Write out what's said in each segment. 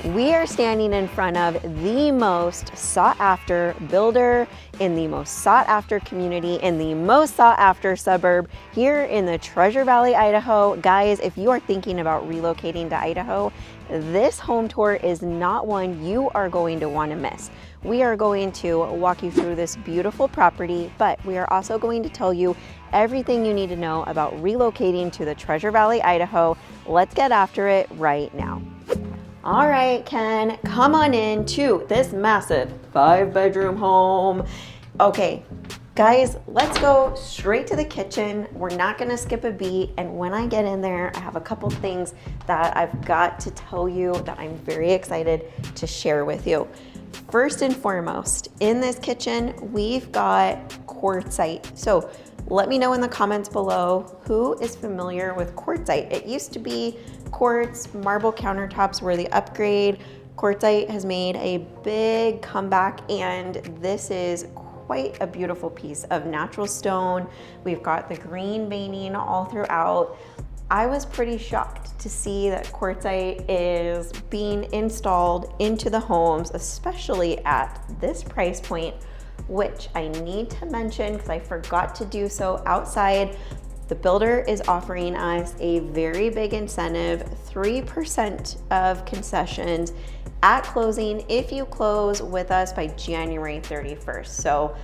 We are standing in front of the most sought after builder in the most sought after community in the most sought after suburb here in the Treasure Valley, Idaho. Guys, if you are thinking about relocating to Idaho, this home tour is not one you are going to want to miss. We are going to walk you through this beautiful property, but we are also going to tell you everything you need to know about relocating to the Treasure Valley, Idaho. Let's get after it right now. All right, Ken, come on in to this massive 5-bedroom home. Okay, guys, let's go straight to the kitchen. We're not gonna skip a beat. And when I get in there, I have a couple things that I've got to tell you that I'm very excited to share with you. First and foremost, in this kitchen, we've got quartzite. So let me know in the comments below who is familiar with quartzite. It used to be quartz, marble countertops were the upgrade. Quartzite has made a big comeback, and this is quite a beautiful piece of natural stone. We've got the green veining all throughout. I was pretty shocked to see that quartzite is being installed into the homes, especially at this price point, which I need to mention because I forgot to do so outside. The builder is offering us a very big incentive, 3% of concessions at closing if you close with us by January 31st. So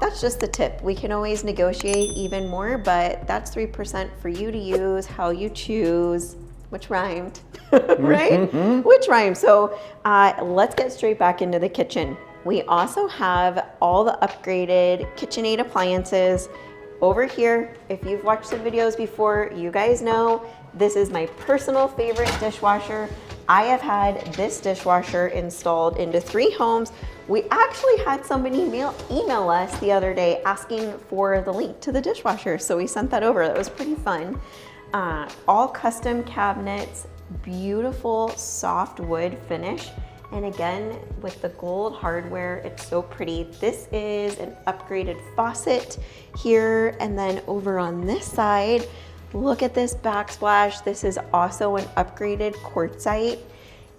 that's just the tip. We can always negotiate even more, but that's 3% for you to use how you choose, which rhymed, right? Which rhymed. So let's get straight back into the kitchen. We also have all the upgraded KitchenAid appliances. Over here, if you've watched the videos before, you guys know this is my personal favorite dishwasher. I have had this dishwasher installed into 3 homes. We actually had somebody email us the other day asking for the link to the dishwasher, so we sent that over. That was pretty fun. All custom cabinets, beautiful soft wood finish. And again, with the gold hardware, it's so pretty. This is an upgraded faucet here. And then over on this side, look at this backsplash. This is also an upgraded quartzite,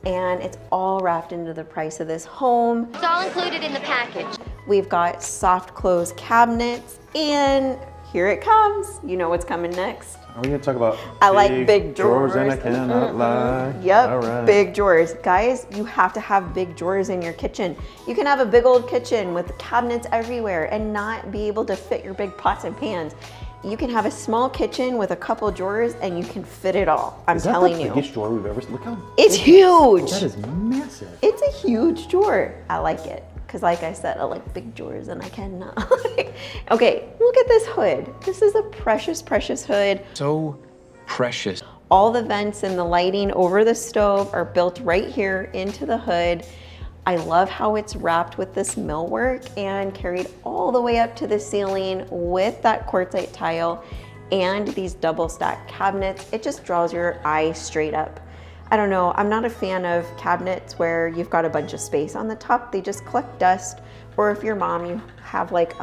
and it's all wrapped into the price of this home. It's all included in the package. We've got soft close cabinets, and here it comes. You know what's coming next. Are we gonna talk about big drawers and I cannot lie? Yep, all right. Big drawers. Guys, you have to have big drawers in your kitchen. You can have a big old kitchen with cabinets everywhere and not be able to fit your big pots and pans. You can have a small kitchen with a couple drawers and you can fit it all. I'm telling you. Is that the biggest drawer we've ever seen? Look how it's huge. That is massive. It's a huge drawer. I like it. Because like I said, I like big drawers and I cannot. Okay, look at this hood. This is a precious, precious hood. So precious. All the vents and the lighting over the stove are built right here into the hood. I love how it's wrapped with this millwork and carried all the way up to the ceiling with that quartzite tile and these double stack cabinets. It just draws your eye straight up. I don't know, I'm not a fan of cabinets where you've got a bunch of space on the top. They just collect dust. Or if your mom, you have like,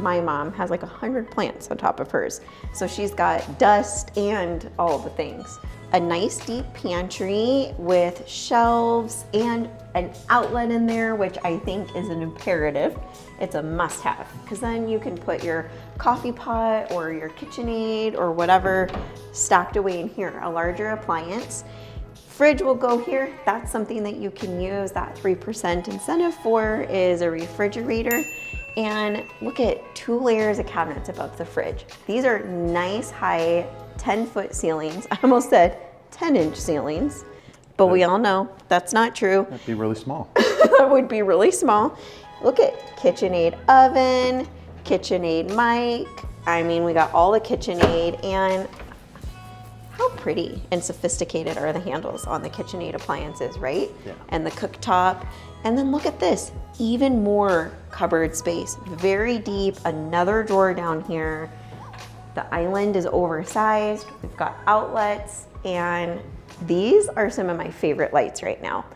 my mom has like 100 plants on top of hers. So she's got dust and all the things. A nice deep pantry with shelves and an outlet in there, which I think is an imperative. It's a must-have, because then you can put your coffee pot or your KitchenAid or whatever stacked away in here, a larger appliance. Fridge will go here. That's something that you can use. That 3% incentive for is a refrigerator. And look at 2 layers of cabinets above the fridge. These are nice high 10-foot ceilings. I almost said 10-inch ceilings, but we all know that's not true. That'd be really small. That would be really small. Look at KitchenAid oven, KitchenAid mic. I mean, we got all the KitchenAid, and how pretty and sophisticated are the handles on the KitchenAid appliances, right? Yeah. And the cooktop. And then look at this, even more cupboard space, very deep, another drawer down here. The island is oversized. We've got outlets, and these are some of my favorite lights right now.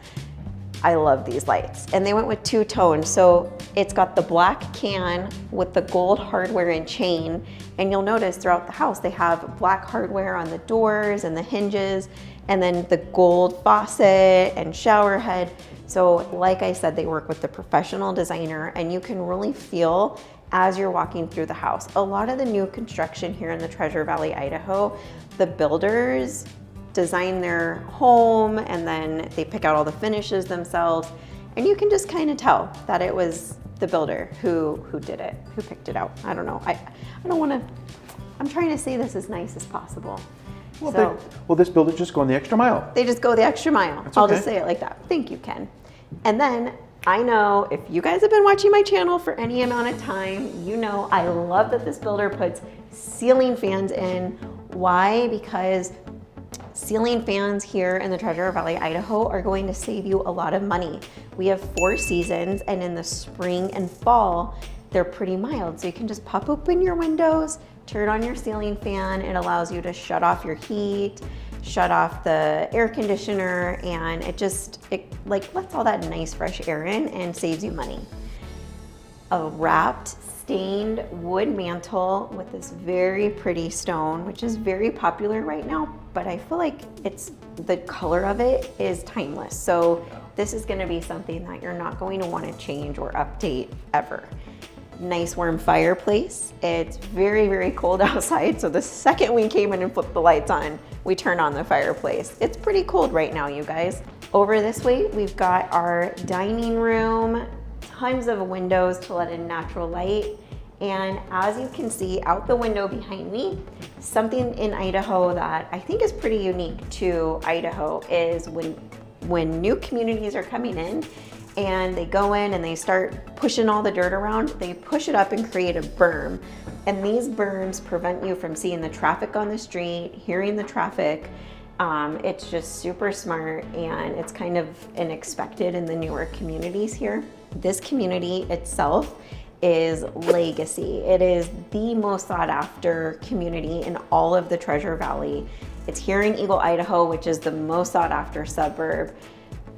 I love these lights. And they went with 2 tones. So it's got the black can with the gold hardware and chain. And you'll notice throughout the house, they have black hardware on the doors and the hinges. and then the gold faucet and shower head. So like I said, they work with the professional designer, and you can really feel as you're walking through the house. A lot of the new construction here in the Treasure Valley, Idaho, the builders design their home and then they pick out all the finishes themselves. And you can just kind of tell that it was the builder who did it, who picked it out. I don't know. I don't want to, I'm trying to say this as nice as possible. Well, this builder's just going the extra mile. They just go the extra mile. That's I'll okay. just say it like that. Thank you, Ken. And then I know if you guys have been watching my channel for any amount of time, you know I love that this builder puts ceiling fans in. Why? Because ceiling fans here in the Treasure Valley, Idaho are going to save you a lot of money. We have 4 seasons, and in the spring and fall, they're pretty mild. So you can just pop open your windows, turn on your ceiling fan. It allows you to shut off your heat, shut off the air conditioner, and it like lets all that nice fresh air in and saves you money. A wrapped stained wood mantle with this very pretty stone, which is very popular right now, but I feel like the color of it is timeless. So this is gonna be something that you're not going to want to change or update ever. Nice warm fireplace. It's very, very cold outside, so the second we came in and flipped the lights on, we turned on the fireplace. It's pretty cold right now, you guys. Over this way, we've got our dining room, tons of windows to let in natural light. And as you can see out the window behind me, something in Idaho that I think is pretty unique to Idaho is when new communities are coming in and they go in and they start pushing all the dirt around, they push it up and create a berm. And these berms prevent you from seeing the traffic on the street, hearing the traffic. It's just super smart, and it's kind of unexpected in the newer communities here. This community itself is Legacy. It is the most sought after community in all of the Treasure Valley. It's here in Eagle, Idaho, which is the most sought after suburb.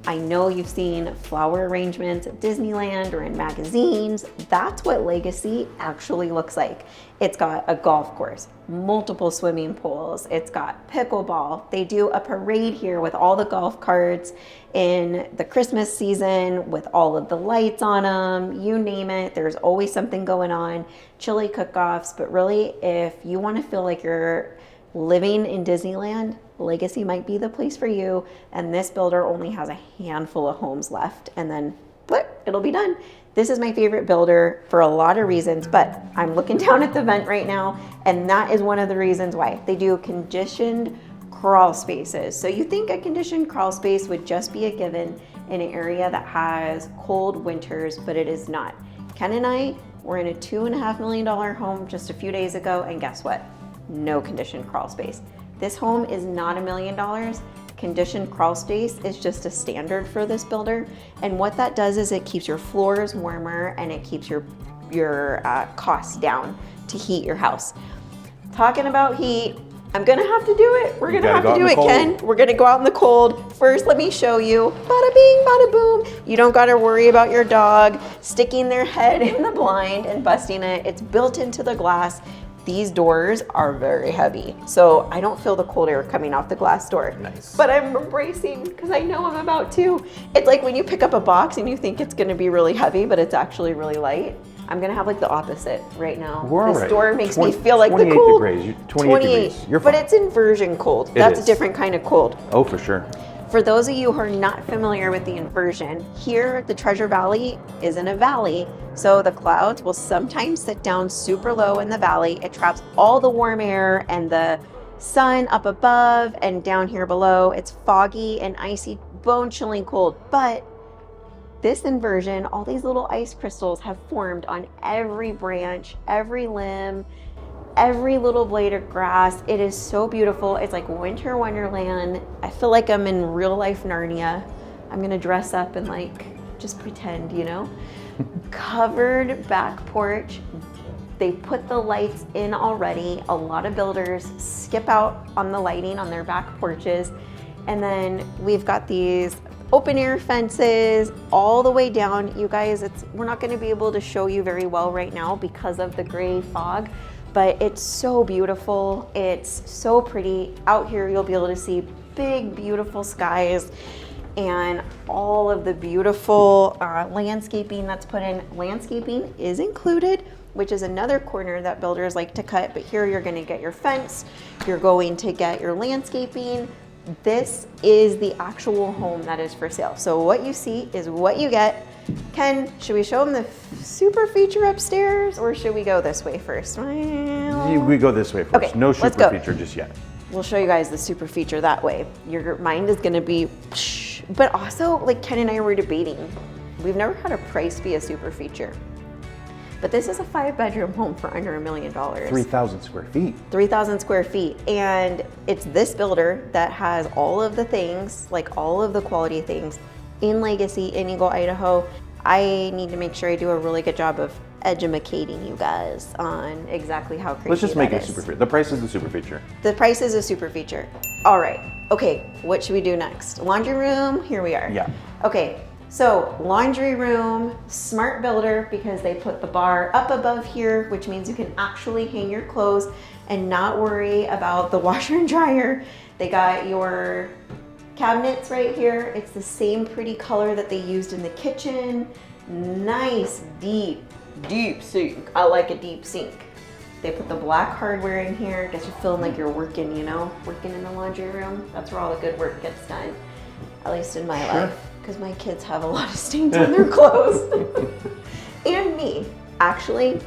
I know you've seen flower arrangements at Disneyland or in magazines. That's what Legacy actually looks like. It's got a golf course, multiple swimming pools. It's got pickleball. They do a parade here with all the golf carts in the Christmas season with all of the lights on them. You name it, there's always something going on. Chili cook-offs, but really if you want to feel like you're living in Disneyland, Legacy might be the place for you. And this builder only has a handful of homes left, and then flip, it'll be done. This is my favorite builder for a lot of reasons, but I'm looking down at the vent right now, and that is one of the reasons why. They do conditioned crawl spaces. So you think a conditioned crawl space would just be a given in an area that has cold winters, but it is not. Ken and I were in a $2.5 million home just a few days ago, and guess what? No conditioned crawl space. This home is not $1 million. Conditioned crawl space is just a standard for this builder. And what that does is it keeps your floors warmer and it keeps your costs down to heat your house. Talking about heat, I'm gonna have to do it. We're gonna have to do it, Ken. We're gonna go out in the cold. First, let me show you. Bada bing, bada boom. You don't gotta worry about your dog sticking their head in the blind and busting it. It's built into the glass. These doors are very heavy, so I don't feel the cold air coming off the glass door. Nice. But I'm bracing because I know I'm about to. It's like when you pick up a box and you think it's gonna be really heavy, but it's actually really light. I'm gonna have like the opposite right now. This door makes me feel like the cold. 28 degrees. You're fine. But it's inversion cold. That's a different kind of cold. Oh, for sure. For those of you who are not familiar with the inversion, here the Treasure Valley is in a valley, so the clouds will sometimes sit down super low in the valley. It traps all the warm air and the sun up above, and down here below it's foggy and icy, bone-chilling cold. But this inversion, all these little ice crystals have formed on every branch, every limb, every little blade of grass. It is so beautiful. It's like winter wonderland. I feel like I'm in real life Narnia. I'm gonna dress up and like just pretend, you know? Covered back porch. They put the lights in already. A lot of builders skip out on the lighting on their back porches. And then we've got these open air fences all the way down. You guys, we're not gonna be able to show you very well right now because of the gray fog, but it's so beautiful. It's so pretty. Out here, you'll be able to see big, beautiful skies and all of the beautiful landscaping that's put in. Landscaping is included, which is another corner that builders like to cut, but here you're gonna get your fence, you're going to get your landscaping. This is the actual home that is for sale. So what you see is what you get. Ken, should we show them the super feature upstairs or should we go this way first? Well, We go this way first. Okay, No let's super go. feature just yet. we'll show you guys the super feature that way. Your mind is gonna be, but also like Ken and I were debating, we've never had a price be a super feature. But this is a 5-bedroom home for under $1 million. 3,000 square feet. 3,000 square feet. And it's this builder that has all of the things, like all of the quality things in Legacy, in Eagle, Idaho. I need to make sure I do a really good job of educating you guys on exactly how crazy Let's just make that it a is. super feature. The price is the super feature. The price is a super feature. All right. Okay, what should we do next? Laundry room, here we are. Yeah. Okay, so laundry room, smart builder, because they put the bar up above here, which means you can actually hang your clothes and not worry about the washer and dryer. They got your cabinets right here. It's the same pretty color that they used in the kitchen. Nice, deep sink. I like a deep sink. They put the black hardware in here. Gets you feeling like you're working, you know, working in the laundry room. That's where all the good work gets done, at least in my life, because my kids have a lot of stains on their clothes. And me. Actually,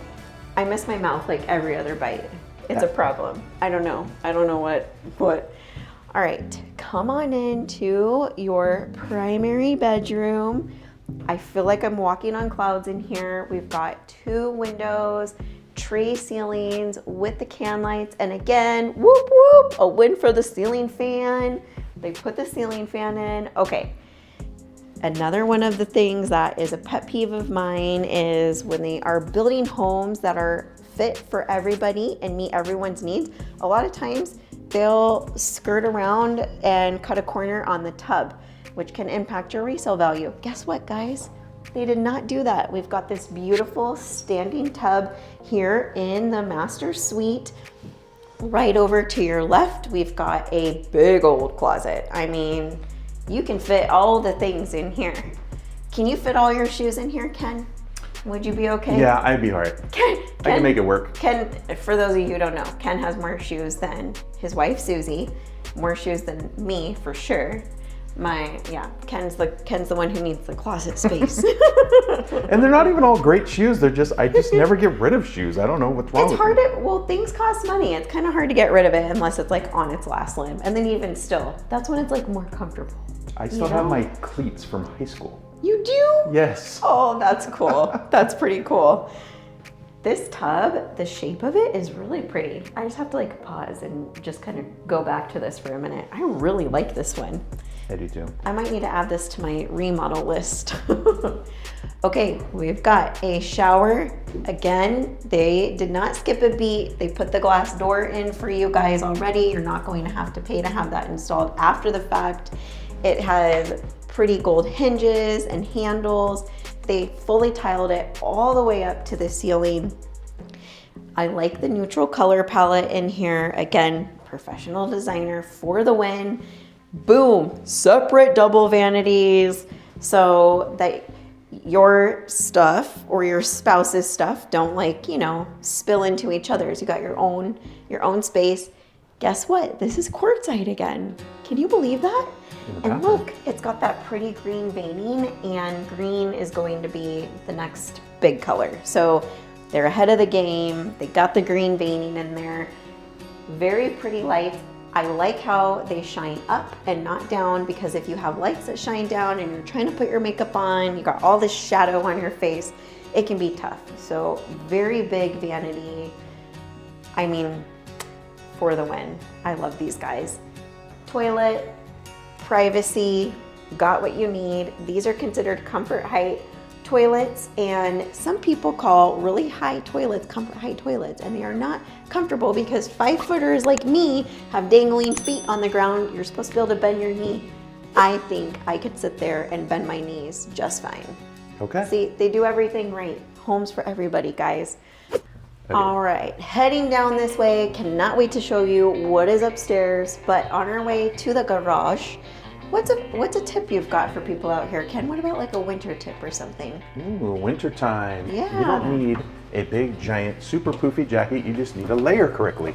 I miss my mouth like every other bite. It's a problem. I don't know what. All right, come on into your primary bedroom. I feel like I'm walking on clouds in here. We've got 2 windows, tray ceilings with the can lights, and again, whoop whoop, a win for the ceiling fan. They put the ceiling fan in. Okay, another one of the things that is a pet peeve of mine is when they are building homes that are fit for everybody and meet everyone's needs. A lot of times they'll skirt around and cut a corner on the tub, which can impact your resale value. Guess what, guys? They did not do that. We've got this beautiful standing tub here in the master suite. Right over to your left, we've got a big old closet. I mean, you can fit all the things in here. Can you fit all your shoes in here, Ken? Would you be okay? Yeah, I'd be all right. I can make it work. Ken, for those of you who don't know, Ken has more shoes than his wife, Susie. More shoes than me, for sure. Ken's the one who needs the closet space. And they're not even all great shoes. I just never get rid of shoes. I don't know what's wrong It's with hard them. well, things cost money. It's kind of hard to get rid of it unless it's like on its last limb. And then even still, that's when it's like more comfortable. I still have my cleats from high school. You do? Yes. Oh, that's cool. That's pretty cool. This tub, the shape of it is really pretty. I just have to like pause and just kind of go back to this for a minute. I really like this one. I do too. I might need to add this to my remodel list. Okay, we've got a shower. Again, they did not skip a beat. They put the glass door in for you guys already. You're not going to have to pay to have that installed after the fact. It has pretty gold hinges and handles. They fully tiled it all the way up to the ceiling. I like the neutral color palette in here. Again, professional designer for the win. Boom, separate double vanities so that your stuff or your spouse's stuff don't spill into each other's. You got your own space. Guess what? This is quartzite again. Can you believe that? And look, it's got that pretty green veining, and green is going to be the next big color. So they're ahead of the game. They got the green veining in there. Very pretty lights. I like how they shine up and not down, because if you have lights that shine down and you're trying to put your makeup on, you got all this shadow on your face, it can be tough. So very big vanity. I mean, for the win. I love these guys. Toilet, privacy, got what you need. These are considered comfort height toilets, and some people call really high toilets comfort height toilets, and they are not comfortable because 5-footers like me have dangling feet on the ground. You're supposed to be able to bend your knee. I think I could sit there and bend my knees just fine. Okay. See, they do everything right. Homes for everybody, guys. All right, heading down this way. Cannot wait to show you what is upstairs, but on our way to the garage, what's a tip you've got for people out here, Ken? What about like a winter tip or something? Ooh, winter time. Yeah. You don't need a big, giant, super poofy jacket. You just need to layer correctly.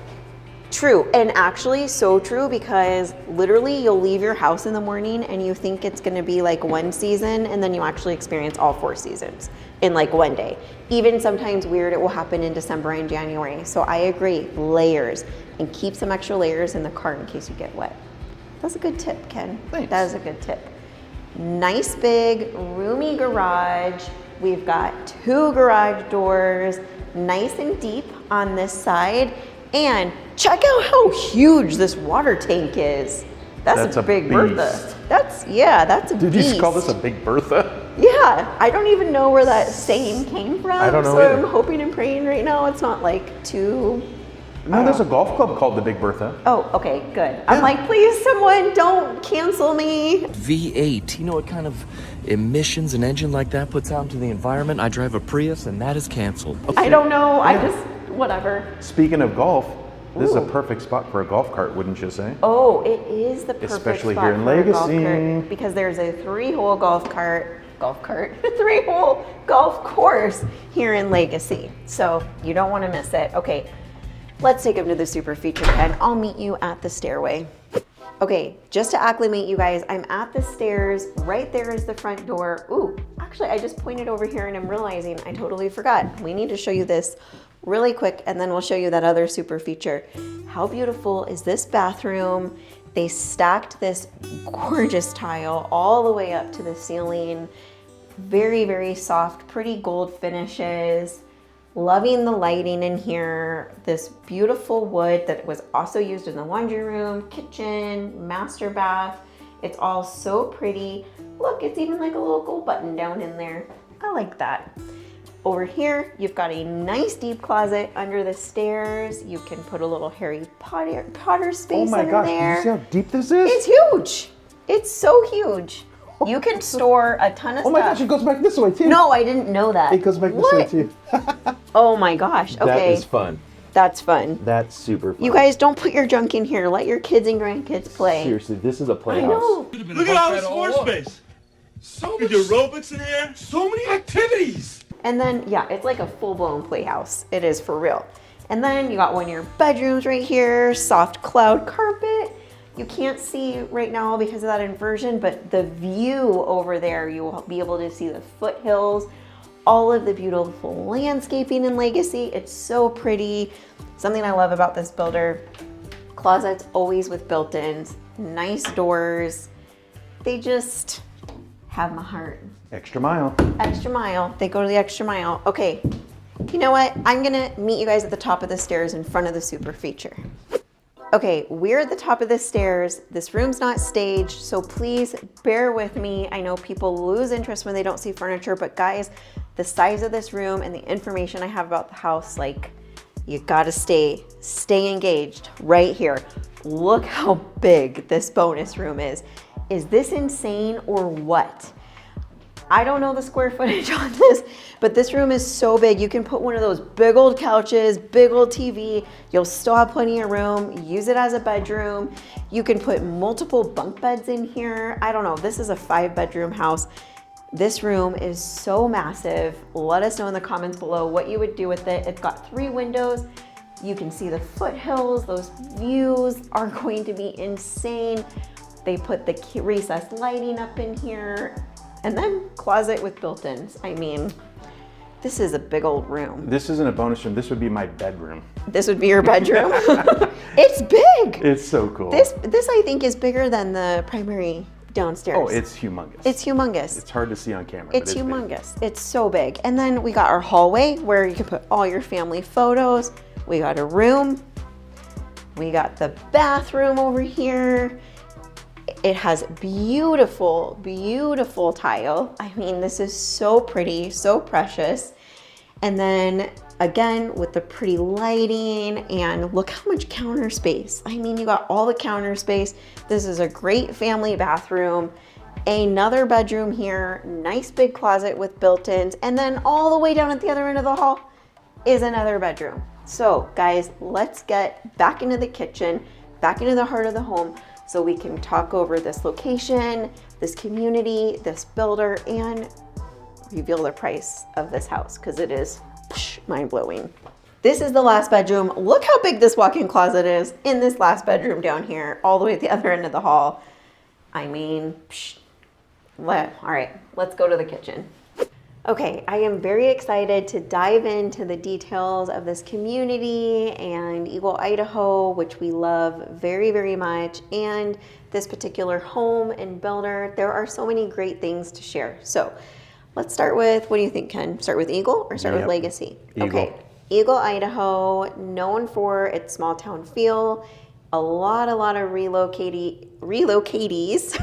True, and actually so true, because literally you'll leave your house in the morning and you think it's gonna be like one season, and then you actually experience all 4 seasons in like one day. Even sometimes weird, it will happen in December and January. So I agree, layers, and keep some extra layers in the car in case you get wet. That's a good tip, Ken. Thanks. That is a good tip. Nice big roomy garage. We've got 2 garage doors, nice and deep on this side. And check out how huge this water tank is. That's a big Bertha. That's a beast. Did you just call this a big Bertha? Yeah, I don't even know where that saying came from. I don't know So either. I'm hoping and praying right now it's not like too. No, there's a golf club called the Big Bertha. Oh, okay, good. I'm like, please, someone don't cancel me. V8, you know what kind of emissions an engine like that puts out into the environment? I drive a Prius and that is canceled. I don't know. I just, whatever. Speaking of golf, this is a Ooh. perfect spot for a golf cart, wouldn't you say? Oh, it is the perfect Especially spot here in for a golf Legacy. cart, because there's a 3-hole golf cart, 3-hole golf course here in Legacy. So you don't want to miss it. Okay, let's take them to the super feature pen. I'll meet you at the stairway. Okay, just to acclimate you guys, I'm at the stairs. Right there is the front door. Ooh, actually, I just pointed over here and I'm realizing I totally forgot. We need to show you this really quick, and then we'll show you that other super feature. How beautiful is this bathroom? They stacked this gorgeous tile all the way up to the ceiling. Very, very soft, pretty gold finishes. Loving the lighting in here. This beautiful wood that was also used in the laundry room, kitchen, master bath. It's all so pretty. Look, it's even like a little gold button down in there. I like that. Over here, you've got a nice deep closet under the stairs. You can put a little Harry Potter space Oh my under gosh, there. did you see how deep this is? It's huge. It's so huge. You can store a ton of Oh stuff. my gosh, it goes back this way too. No, I didn't know that. It goes back this What? way too. Oh my gosh. Okay. That is fun. That's fun. That's super fun. You guys don't put your junk in here. Let your kids and grandkids play. Seriously, this is a I playhouse. know. Look at all this floor space. So much aerobics in here. So many activities. And then, yeah, it's like a full-blown playhouse. It is for real. And then you got one of your bedrooms right here, soft cloud carpet. You can't see right now because of that inversion, but the view over there, you will be able to see the foothills, all of the beautiful landscaping in Legacy. It's so pretty. Something I love about this builder, closets always with built-ins, nice doors. They just have my heart. Extra mile. Extra mile. They go to the extra mile. Okay, you know what? I'm gonna meet you guys at the top of the stairs in front of the super feature. Okay, we're at the top of the stairs. This room's not staged, so please bear with me. I know people lose interest when they don't see furniture, but guys, the size of this room and the information I have about the house, like, you gotta stay engaged right here. Look how big this bonus room is. Is this insane or what? I don't know the square footage on this, but this room is so big. You can put one of those big old couches, big old TV. You'll still have plenty of room. Use it as a bedroom. You can put multiple bunk beds in here. I don't know. This is a 5-bedroom house. This room is so massive. Let us know in the comments below what you would do with it. It's got 3 windows. You can see the foothills. Those views are going to be insane. They put the recessed lighting up in here. And then closet with built-ins. I mean, this is a big old room. This isn't a bonus room. This would be my bedroom. This would be your bedroom. It's big. It's so cool. This I think is bigger than the primary downstairs. Oh, it's humongous. It's humongous. It's hard to see on camera. It's but humongous. It's so big. And then we got our hallway where you can put all your family photos. We got a room. We got the bathroom over here. It has beautiful, beautiful tile. I mean, this is so pretty, so precious. And then again, with the pretty lighting, and look how much counter space. I mean, you got all the counter space. This is a great family bathroom. Another bedroom here, nice big closet with built-ins, and then all the way down at the other end of the hall, is another bedroom. So guys, let's get back into the kitchen, back into the heart of the home, so we can talk over this location, this community, this builder, and reveal the price of this house, because it is mind-blowing. This is the last bedroom. Look how big this walk-in closet is in this last bedroom down here, all the way at the other end of the hall. I mean, all right, let's go to the kitchen. Okay, I am very excited to dive into the details of this community and Eagle, Idaho, which we love very, very much, and this particular home and builder. There are so many great things to share. So let's start with, what do you think, Ken? Start with Eagle or start with Legacy? Eagle. Okay, Eagle, Idaho, known for its small town feel. A lot of relocatees.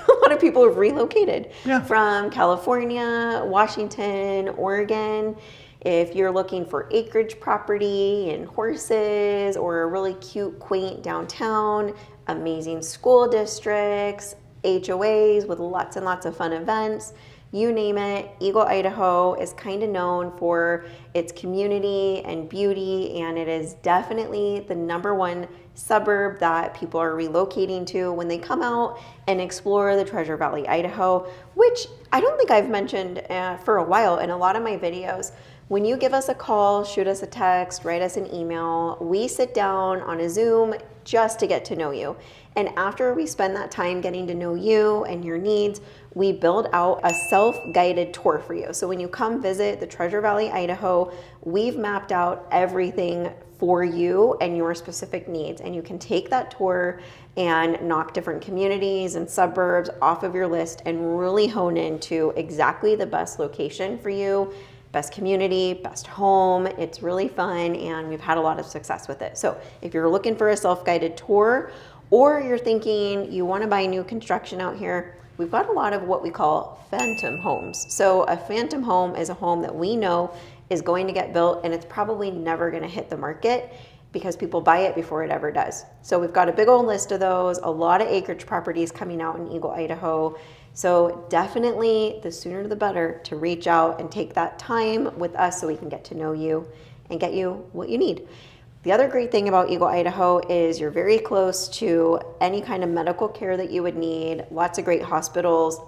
A lot of people have relocated from California, Washington, Oregon. If you're looking for acreage property and horses, or a really cute, quaint downtown, amazing school districts, HOAs with lots and lots of fun events, you name it, Eagle, Idaho is kind of known for its community and beauty, and it is definitely the #1 suburb that people are relocating to when they come out and explore the Treasure Valley, Idaho, which I don't think I've mentioned for a while in a lot of my videos. When you give us a call, shoot us a text, write us an email, we sit down on a Zoom just to get to know you. And after we spend that time getting to know you and your needs, we build out a self-guided tour for you. So when you come visit the Treasure Valley, Idaho, we've mapped out everything for you and your specific needs. And you can take that tour and knock different communities and suburbs off of your list and really hone into exactly the best location for you, best community, best home. It's really fun, and we've had a lot of success with it. So if you're looking for a self-guided tour, or you're thinking you want to buy new construction out here, we've got a lot of what we call phantom homes. So a phantom home is a home that we know is going to get built, and it's probably never going to hit the market because people buy it before it ever does. So we've got a big old list of those, a lot of acreage properties coming out in Eagle, Idaho. So definitely the sooner the better to reach out and take that time with us so we can get to know you and get you what you need. The other great thing about Eagle, Idaho is you're very close to any kind of medical care that you would need, lots of great hospitals.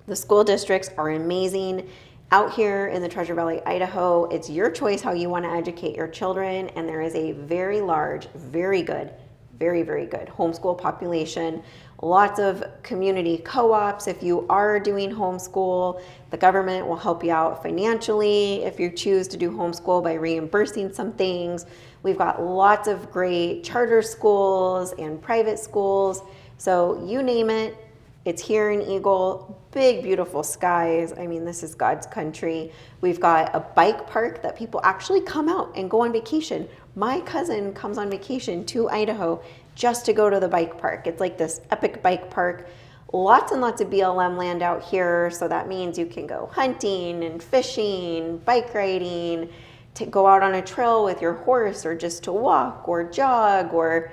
The school districts are amazing. Out here in the Treasure Valley, Idaho, it's your choice how you want to educate your children, and there is a very large, very good, very, very good homeschool population. Lots of community co-ops. If you are doing homeschool, the government will help you out financially if you choose to do homeschool by reimbursing some things. We've got lots of great charter schools and private schools. So you name it, it's here in Eagle. Big, beautiful skies. I mean, this is God's country. We've got a bike park that people actually come out and go on vacation. My cousin comes on vacation to Idaho just to go to the bike park. It's like this epic bike park. Lots and lots of BLM land out here. So that means you can go hunting and fishing, bike riding, to go out on a trail with your horse, or just to walk or jog, or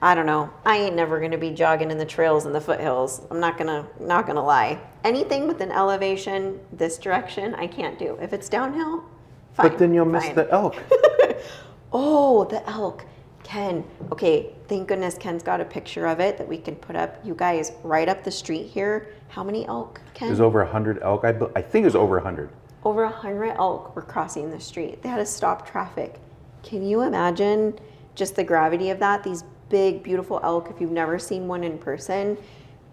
I don't know. I ain't never gonna be jogging in the trails in the foothills. I'm not gonna lie. Anything with an elevation this direction, I can't do. If it's downhill, fine. But then you'll miss the elk. Oh, the elk. Ken, okay, thank goodness Ken's got a picture of it that we can put up. You guys, right up the street here, how many elk, Ken? There's over 100 elk. I think it's over 100. Over 100 elk were crossing the street. They had to stop traffic. Can you imagine just the gravity of that? These big, beautiful elk, if you've never seen one in person,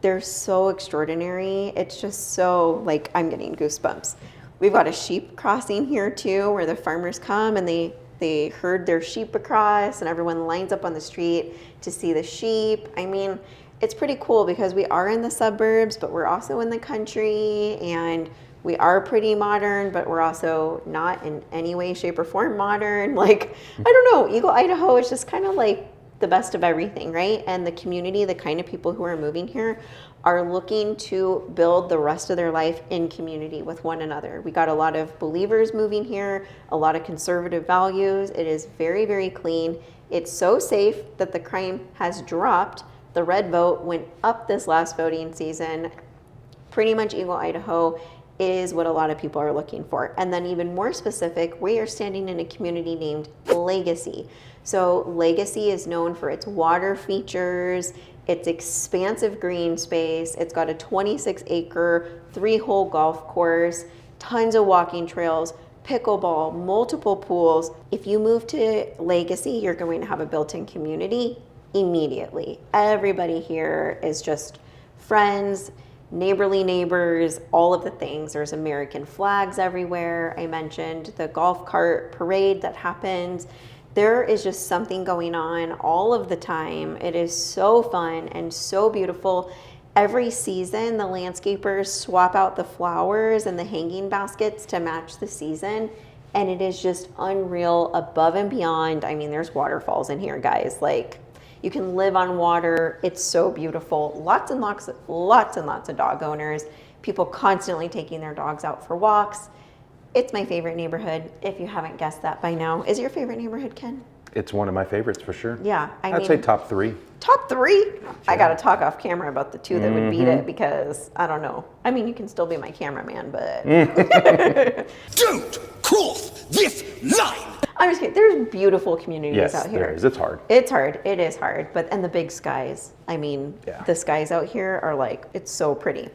they're so extraordinary. It's just so, like, I'm getting goosebumps. We've got a sheep crossing here too, where the farmers come and they herd their sheep across, and everyone lines up on the street to see the sheep. I mean, it's pretty cool because we are in the suburbs, but we're also in the country, and we are pretty modern, but we're also not in any way, shape, or form modern. Like, I don't know, Eagle, Idaho is just kind of like the best of everything, right? And the community, the kind of people who are moving here are looking to build the rest of their life in community with one another. We got a lot of believers moving here, a lot of conservative values. It is very, very clean. It's so safe that the crime has dropped. The red vote went up this last voting season. Pretty much Eagle, Idaho is what a lot of people are looking for. And then even more specific, we are standing in a community named Legacy. So Legacy is known for its water features, its expansive green space. It's got a 26-acre, 3-hole golf course, tons of walking trails, pickleball, multiple pools. If you move to Legacy, you're going to have a built-in community immediately. Everybody here is just friends, neighborly neighbors, all of the things. There's American flags everywhere. I mentioned the golf cart parade that happens. There is just something going on all of the time. It is so fun and so beautiful. Every season, the landscapers swap out the flowers and the hanging baskets to match the season. And it is just unreal, above and beyond. I mean, there's waterfalls in here, guys. Like, you can live on water. It's so beautiful. Lots and lots of dog owners. People constantly taking their dogs out for walks. It's my favorite neighborhood, if you haven't guessed that by now. Is it your favorite neighborhood, Ken? It's one of my favorites for sure. Yeah, I'd say top 3. Top 3? Yeah. I got to talk off camera about the 2 that would beat it because, I don't know. I mean, you can still be my cameraman, but... Don't cross this line! I'm just kidding. There's beautiful communities out here. There is. It's hard. It's hard. It is hard. And the big skies. I mean, the skies out here are like, it's so pretty.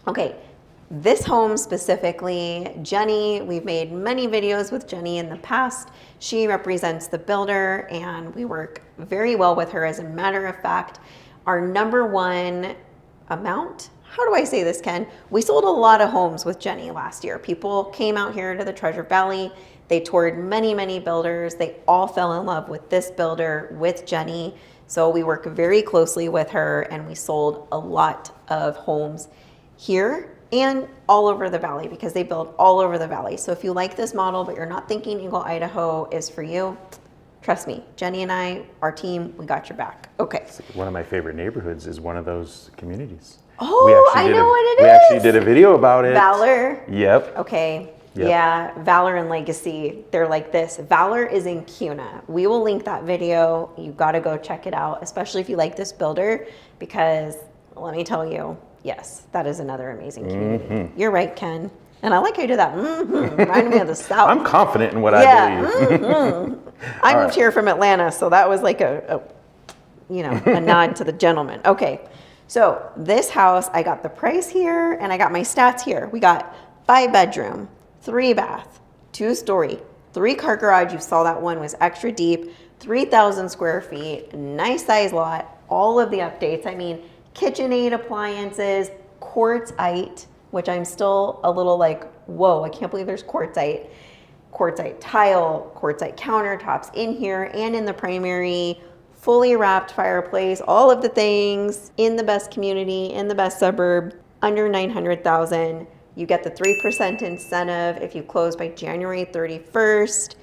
Okay. This home specifically, Jenny, we've made many videos with Jenny in the past. She represents the builder and we work very well with her. As a matter of fact, our #1 amount, how do I say this, Ken? We sold a lot of homes with Jenny last year. People came out here to the Treasure Valley. They toured many, many builders. They all fell in love with this builder, with Jenny. So we work very closely with her and we sold a lot of homes here and all over the valley because they build all over the valley. So if you like this model, but you're not thinking Eagle, Idaho is for you, trust me, Jenny and I, our team, we got your back. Okay. One of my favorite neighborhoods is one of those communities. Oh, I know what it is. We actually did a video about it. Valor. Yep. Okay. Yep. Yeah, Valor and Legacy, they're like this. Valor is in Cuna. We will link that video. You got to go check it out, especially if you like this builder, because let me tell you, yes, that is another amazing community. You're right, Ken. And I like how you did that. Reminded me of the South. I'm confident in what I believe. I moved here from Atlanta, so that was like a nod to the gentleman. Okay, so this house, I got the price here, and I got my stats here. We got 5-bedroom, 3-bath, 2-story, 3-car garage. You saw that one was extra deep, 3,000 square feet, nice size lot, all of the updates. I mean, KitchenAid appliances, quartzite, which I'm still a little like, whoa, I can't believe there's quartzite tile, quartzite countertops in here and in the primary, fully wrapped fireplace, all of the things in the best community, in the best suburb, under $900,000. You get the 3% incentive if you close by January 31st,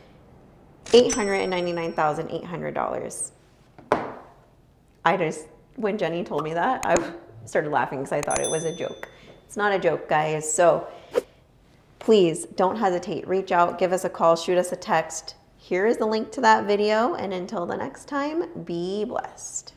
$899,800. When Jenny told me that, I started laughing because I thought it was a joke. It's not a joke, guys. So please don't hesitate. Reach out, give us a call, shoot us a text. Here is the link to that video. And until the next time, be blessed.